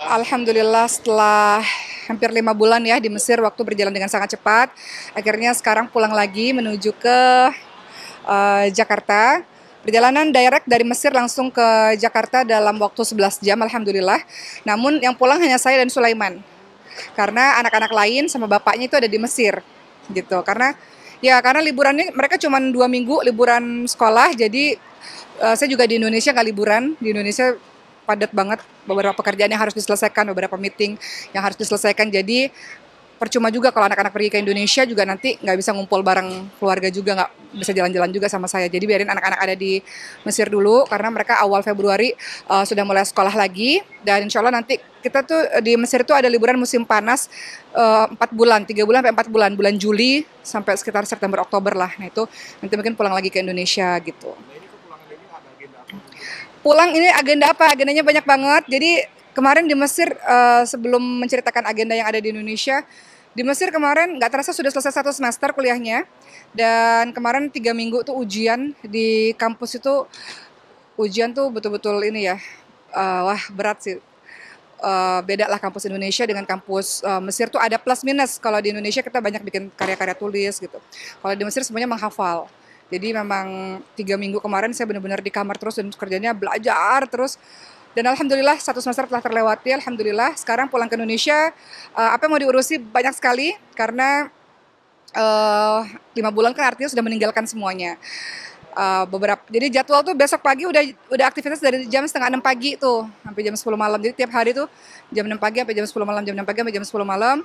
Alhamdulillah setelah hampir 5 bulan ya di Mesir, waktu berjalan dengan sangat cepat. Akhirnya sekarang pulang lagi menuju ke Jakarta. Perjalanan direct dari Mesir langsung ke Jakarta dalam waktu 11 jam, Alhamdulillah. Namun yang pulang hanya saya dan Sulaiman. Karena anak-anak lain sama bapaknya itu ada di Mesir. Gitu. Karena liburannya mereka cuma 2 minggu liburan sekolah, jadi saya juga di Indonesia nggak liburan. Di Indonesia padat banget, beberapa pekerjaan yang harus diselesaikan, beberapa meeting yang harus diselesaikan. Jadi percuma juga kalau anak-anak pergi ke Indonesia juga nanti nggak bisa ngumpul bareng keluarga juga, nggak bisa jalan-jalan juga sama saya. Jadi biarin anak-anak ada di Mesir dulu karena mereka awal Februari sudah mulai sekolah lagi, dan insya Allah nanti kita tuh di Mesir tuh ada liburan musim panas 4 bulan, 3 bulan sampai 4 bulan, bulan Juli sampai sekitar September Oktober lah. Nah itu nanti mungkin pulang lagi ke Indonesia gitu. Pulang ini agenda apa? Agendanya banyak banget. Jadi kemarin di Mesir, sebelum menceritakan agenda yang ada di Indonesia, di Mesir kemarin nggak terasa sudah selesai 1 semester kuliahnya. Dan kemarin 3 minggu tuh ujian di kampus itu, ujian tuh betul-betul ini ya, wah berat sih. Beda lah kampus Indonesia dengan kampus Mesir tuh ada plus minus. Kalau di Indonesia kita banyak bikin karya-karya tulis gitu. Kalau di Mesir semuanya menghafal. Jadi memang 3 minggu kemarin saya benar-benar di kamar terus dan kerjanya belajar terus. Dan alhamdulillah 1 semester telah terlewati. Alhamdulillah sekarang pulang ke Indonesia, apa yang mau diurusi banyak sekali karena 5 bulan kan artinya sudah meninggalkan semuanya. Jadi jadwal tuh besok pagi udah aktivitas dari jam setengah 6 pagi tuh sampai jam 10 malam. Jadi tiap hari tuh jam 6 pagi sampai jam 10 malam, jam 6 pagi sampai jam 10 malam.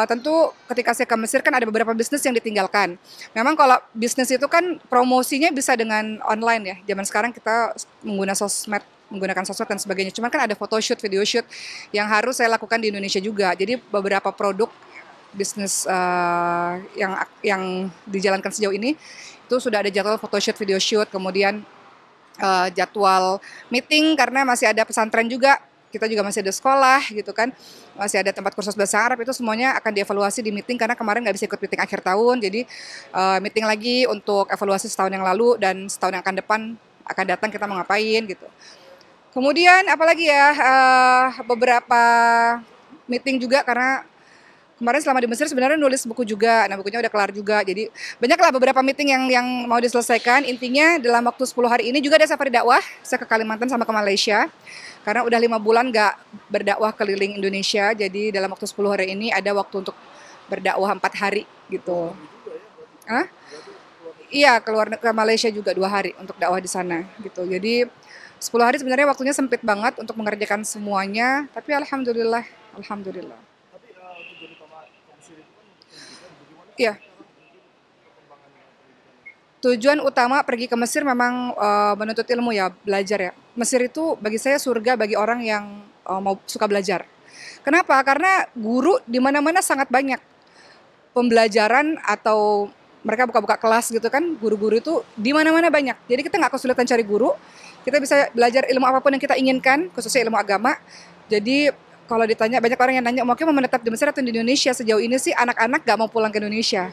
Tentu ketika saya ke Mesir kan ada beberapa bisnis yang ditinggalkan. Memang kalau bisnis itu kan promosinya bisa dengan online ya. Zaman sekarang kita menggunakan sosmed dan sebagainya. Cuman kan ada photoshoot, video shoot yang harus saya lakukan di Indonesia juga. Jadi beberapa produk bisnis yang dijalankan sejauh ini itu sudah ada jadwal photoshoot, video shoot, kemudian jadwal meeting karena masih ada pesantren juga, kita juga masih ada sekolah gitu kan, masih ada tempat kursus bahasa Arab, itu semuanya akan dievaluasi di meeting karena kemarin nggak bisa ikut meeting akhir tahun, jadi meeting lagi untuk evaluasi setahun yang lalu dan setahun yang akan datang kita mau ngapain gitu. Kemudian apalagi ya, beberapa meeting juga karena kemarin selama di Mesir sebenarnya nulis buku juga, nah bukunya udah kelar juga. Jadi banyaklah beberapa meeting yang mau diselesaikan. Intinya dalam waktu 10 hari ini juga ada safari dakwah, saya ke Kalimantan sama ke Malaysia. Karena udah 5 bulan nggak berdakwah keliling Indonesia, jadi dalam waktu 10 hari ini ada waktu untuk berdakwah 4 hari gitu. Hah? Iya, keluar ke Malaysia juga 2 hari untuk dakwah di sana gitu. Jadi 10 hari sebenarnya waktunya sempit banget untuk mengerjakan semuanya, tapi alhamdulillah, alhamdulillah. Iya, tujuan utama pergi ke Mesir memang menuntut ilmu ya, belajar ya. Mesir itu bagi saya surga bagi orang yang mau suka belajar. Kenapa? Karena guru di mana-mana sangat banyak. Pembelajaran atau mereka buka-buka kelas gitu kan, guru-guru itu di mana-mana banyak. Jadi kita nggak kesulitan cari guru, kita bisa belajar ilmu apapun yang kita inginkan, khususnya ilmu agama. Jadi kalau ditanya, banyak orang yang nanya, mau menetap di Mesir atau di Indonesia? Sejauh ini sih anak-anak nggak mau pulang ke Indonesia.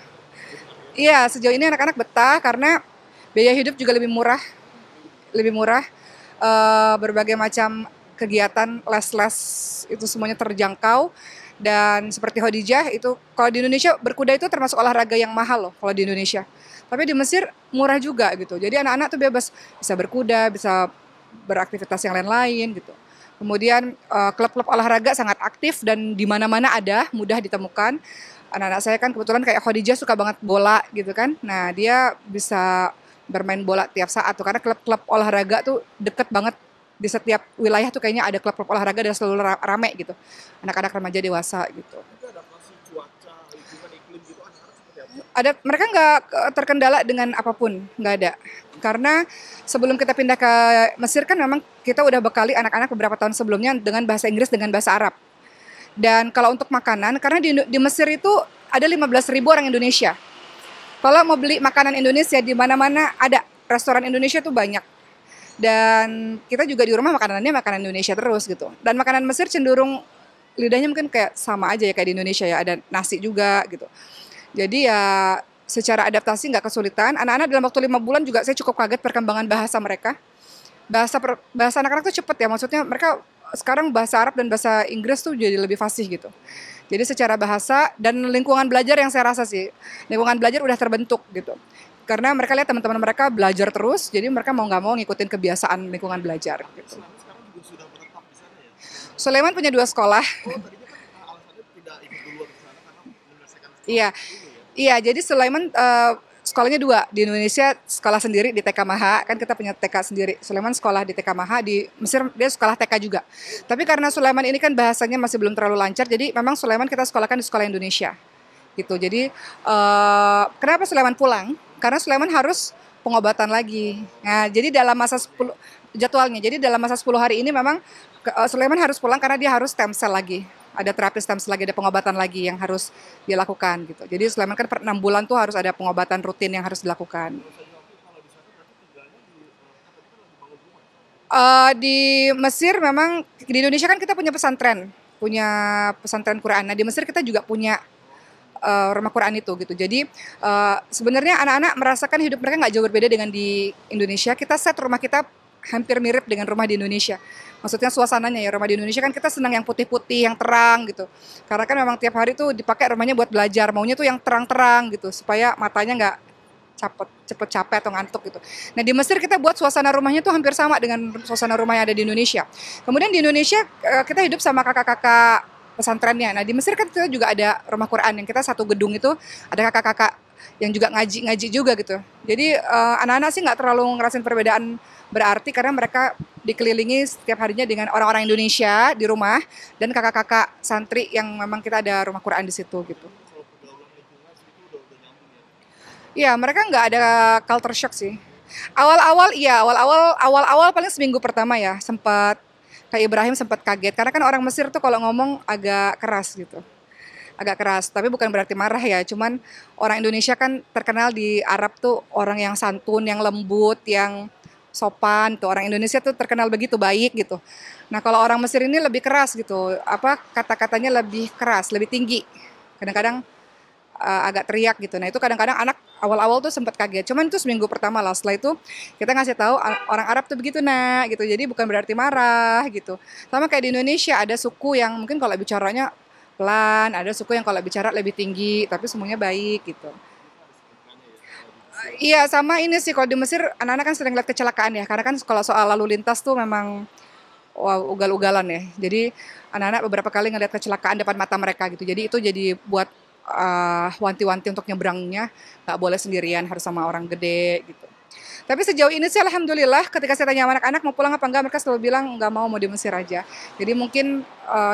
Iya, sejauh ini anak-anak betah karena biaya hidup juga lebih murah. Berbagai macam kegiatan les-les itu semuanya terjangkau, dan seperti Khadijah itu kalau di Indonesia berkuda itu termasuk olahraga yang mahal loh kalau di Indonesia. Tapi di Mesir murah juga gitu. Jadi anak-anak tuh bebas bisa berkuda, bisa beraktivitas yang lain-lain gitu. Kemudian klub-klub olahraga sangat aktif dan di mana-mana ada, mudah ditemukan. Anak-anak saya kan kebetulan kayak Khadijah suka banget bola gitu kan. Nah, dia bisa bermain bola tiap saat tuh karena klub-klub olahraga tuh deket banget di setiap wilayah tuh kayaknya ada klub-klub olahraga dan selalu rame gitu. Anak-anak remaja dewasa gitu. Ada, mereka nggak terkendala dengan apapun, nggak ada. Karena sebelum kita pindah ke Mesir kan memang kita udah bekali anak-anak beberapa tahun sebelumnya dengan bahasa Inggris dengan bahasa Arab. Dan kalau untuk makanan, karena di Mesir itu ada 15.000 orang Indonesia. Kalau mau beli makanan Indonesia di mana-mana ada, restoran Indonesia tuh banyak. Dan kita juga di rumah makanannya makanan Indonesia terus gitu. Dan makanan Mesir cenderung lidahnya mungkin kayak sama aja ya kayak di Indonesia ya, ada nasi juga gitu. Jadi ya secara adaptasi nggak kesulitan. Anak-anak dalam waktu 5 bulan juga saya cukup kaget perkembangan bahasa mereka. bahasa anak-anak tuh cepet ya, maksudnya mereka sekarang bahasa Arab dan bahasa Inggris tuh jadi lebih fasih gitu. Jadi secara bahasa dan lingkungan belajar yang saya rasa sih, lingkungan belajar udah terbentuk gitu. Karena mereka lihat teman-teman mereka belajar terus, jadi mereka mau nggak mau ngikutin kebiasaan lingkungan belajar gitu. Sulaiman sekarang juga sudah menetap di sana ya? Sulaiman punya 2 sekolah. Oh, tadinya kan alasannya tidak ikut duluan ke sana karena menyelesaikan Iya, sekolah dulu ya? iya. Jadi Sulaiman sekolahnya 2 di Indonesia, sekolah sendiri di TK Maha, kan kita punya TK sendiri. Sulaiman sekolah di TK Maha di Mesir, dia sekolah TK juga. Tapi karena Sulaiman ini kan bahasanya masih belum terlalu lancar, jadi memang Sulaiman kita sekolahkan di sekolah Indonesia gitu. Jadi kenapa Sulaiman pulang? Karena Sulaiman harus pengobatan lagi. Nah, jadi dalam masa 10 jadwalnya. Jadi dalam masa 10 hari ini memang Sulaiman harus pulang karena dia harus stem cell lagi. Ada terapi stem cell lagi, ada pengobatan lagi yang harus dilakukan gitu. Jadi Sulaiman kan per 6 bulan tuh harus ada pengobatan rutin yang harus dilakukan. Kalau saya waktu kalau di sana berarti tinggalnya di kan tadi kan lagi bangun rumah ya? Di Mesir memang di Indonesia kan kita punya pesantren Quran. Nah di Mesir kita juga punya rumah Quran itu gitu. Jadi sebenarnya anak-anak merasakan hidup mereka nggak jauh berbeda dengan di Indonesia. Kita set rumah kita hampir mirip dengan rumah di Indonesia. Maksudnya suasananya ya, rumah di Indonesia kan kita senang yang putih-putih, yang terang gitu. Karena kan memang tiap hari tuh dipakai rumahnya buat belajar, maunya tuh yang terang-terang gitu supaya matanya nggak cepet capek atau ngantuk gitu. Nah di Mesir kita buat suasana rumahnya tuh hampir sama dengan suasana rumah yang ada di Indonesia. Kemudian di Indonesia kita hidup sama kakak-kakak pesantrennya. Nah di Mesir kan kita juga ada rumah Quran yang kita satu gedung itu ada kakak-kakak yang juga ngaji-ngaji juga gitu. Jadi anak-anak sih nggak terlalu ngerasain perbedaan berarti karena mereka dikelilingi setiap harinya dengan orang-orang Indonesia di rumah dan kakak-kakak santri yang memang kita ada rumah Quran di situ gitu. Kalau pergaulan lingkungan situ udah nyambung ya? Iya, mereka nggak ada culture shock sih. Awal-awal iya, awal-awal paling seminggu pertama ya sempat kayak Ibrahim sempat kaget karena kan orang Mesir tuh kalau ngomong agak keras gitu. Agak keras, tapi bukan berarti marah ya, cuman orang Indonesia kan terkenal di Arab tuh orang yang santun, yang lembut, yang sopan tuh. Orang Indonesia tuh terkenal begitu baik gitu. Nah, kalau orang Mesir ini lebih keras gitu. Apa kata-katanya lebih keras, lebih tinggi. Kadang-kadang agak teriak gitu. Nah itu kadang-kadang anak awal-awal tuh sempat kaget. Cuman itu seminggu pertama lah. Setelah itu kita ngasih tahu orang Arab tuh begitu nak gitu. Jadi bukan berarti marah gitu. Sama kayak di Indonesia ada suku yang mungkin kalau bicaranya pelan, ada suku yang kalau bicara lebih tinggi, tapi semuanya baik gitu. Makanya ya kalau di Mesir. Iya sama ini sih kalau di Mesir anak-anak kan sering lihat kecelakaan ya. Karena kan kalau soal lalu lintas tuh memang wow, ugal-ugalan ya. Jadi anak-anak beberapa kali ngeliat kecelakaan depan mata mereka gitu. Jadi itu jadi buat wanti-wanti untuk nyebrangnya nggak boleh sendirian, harus sama orang gede gitu. Tapi sejauh ini sih alhamdulillah ketika saya tanya sama anak-anak mau pulang apa enggak, mereka selalu bilang nggak mau di Mesir aja. Jadi mungkin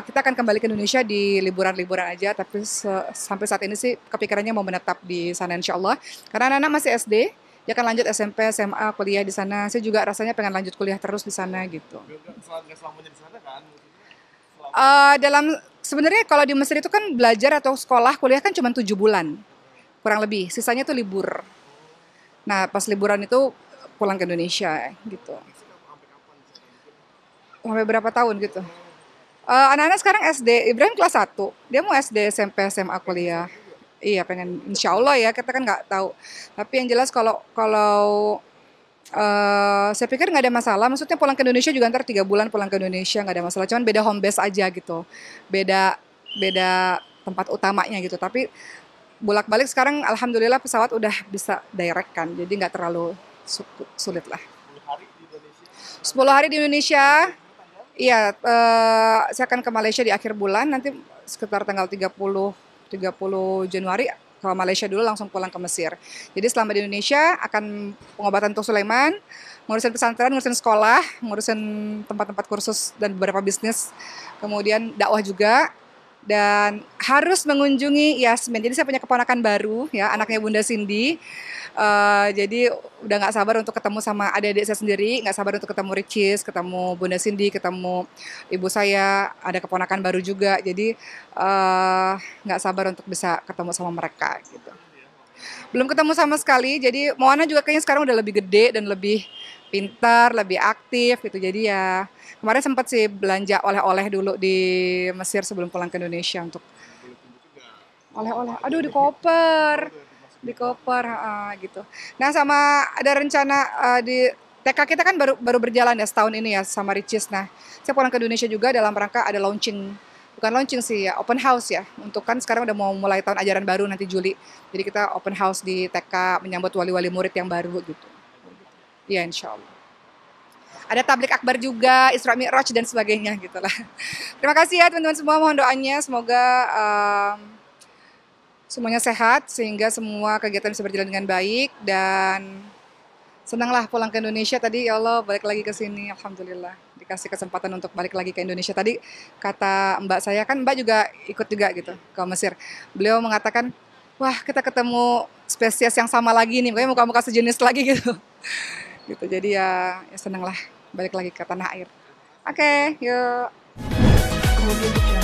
kita akan kembali ke Indonesia di liburan-liburan aja, tapi sampai saat ini sih kepikirannya mau menetap di sana insya Allah. Karena anak-anak masih SD, dia akan lanjut SMP, SMA, kuliah di sana. Saya juga rasanya pengen lanjut kuliah terus di sana gitu. Nggak selamanya di sana kan? Maksudnya selama Dalam sebenarnya kalau di Mesir itu kan belajar atau sekolah kuliah kan cuma 7 bulan kurang lebih, sisanya tuh libur. Nah pas liburan itu pulang ke Indonesia gitu. Mesir sampai kapan di sana mungkin? Sampai berapa tahun gitu. Oh, Anak-anak sekarang SD, Ibrahim kelas 1, dia mau SD, SMP, SMA, pengen di kuliah. sana juga. Iya pengen, insya Allah ya kita kan nggak tahu. Tapi yang jelas kalau kalau saya pikir nggak ada masalah. Maksudnya pulang ke Indonesia juga ntar 3 bulan pulang ke Indonesia nggak ada masalah. Cuman beda home base aja gitu. Beda beda tempat utamanya gitu. Tapi bolak-balik sekarang alhamdulillah pesawat udah bisa direct kan. Jadi nggak terlalu sulit lah. 10 hari di Indonesia, nanti 10 hari di Indonesia, Malaysia juga tanggal iya saya akan ke Malaysia di akhir bulan nanti sekitar tanggal 30 Januari ke Malaysia dulu langsung pulang ke Mesir. Jadi selama di Indonesia akan pengobatan untuk Sulaiman, ngurusin pesantren, ngurusin sekolah, ngurusin tempat-tempat kursus dan beberapa bisnis, kemudian dakwah juga dan harus mengunjungi Yasmin. Jadi saya punya keponakan baru ya, anaknya Bunda Cindy. Jadi udah nggak sabar untuk ketemu sama adik-adik saya sendiri, nggak sabar untuk ketemu Ricis, ketemu Bunda Cindy, ketemu ibu saya, ada keponakan baru juga. Jadi nggak sabar untuk bisa ketemu sama mereka gitu. belum ya Moana? Belum ketemu sama sekali, jadi Moana juga kayaknya sekarang udah lebih gede dan lebih pintar, lebih aktif gitu. Jadi ya kemarin sempat sih belanja oleh-oleh dulu di Mesir sebelum pulang ke Indonesia untuk Boleh tunjuk juga oleh-oleh. apa aja Aduh di nih? koper, Oh, udah dimasukin di ke koper. koper, gitu. Nah sama ada rencana di TK kita kan baru baru berjalan ya setahun ini ya sama Ricis. Nah, saya pulang ke Indonesia juga dalam rangka ada launching, bukan launching sih ya, open house ya. Untuk kan sekarang udah mau mulai tahun ajaran baru nanti Juli. Jadi kita open house di TK menyambut wali-wali murid yang baru gitu. Iya, insya Allah. Ada tablik akbar juga, Isra Mi'raj dan sebagainya gitu lah. Terima kasih ya teman-teman semua, mohon doanya semoga semuanya sehat sehingga semua kegiatan bisa berjalan dengan baik dan senanglah pulang ke Indonesia tadi ya Allah balik lagi ke sini alhamdulillah dikasih kesempatan untuk balik lagi ke Indonesia tadi kata Mbak saya kan Mbak juga ikut juga gitu ke Mesir. Beliau mengatakan wah kita ketemu spesies yang sama lagi nih, pokoknya muka-muka sejenis lagi gitu. Gitu jadi ya senang lah balik lagi ke tanah air. Oke, yuk. Kemudian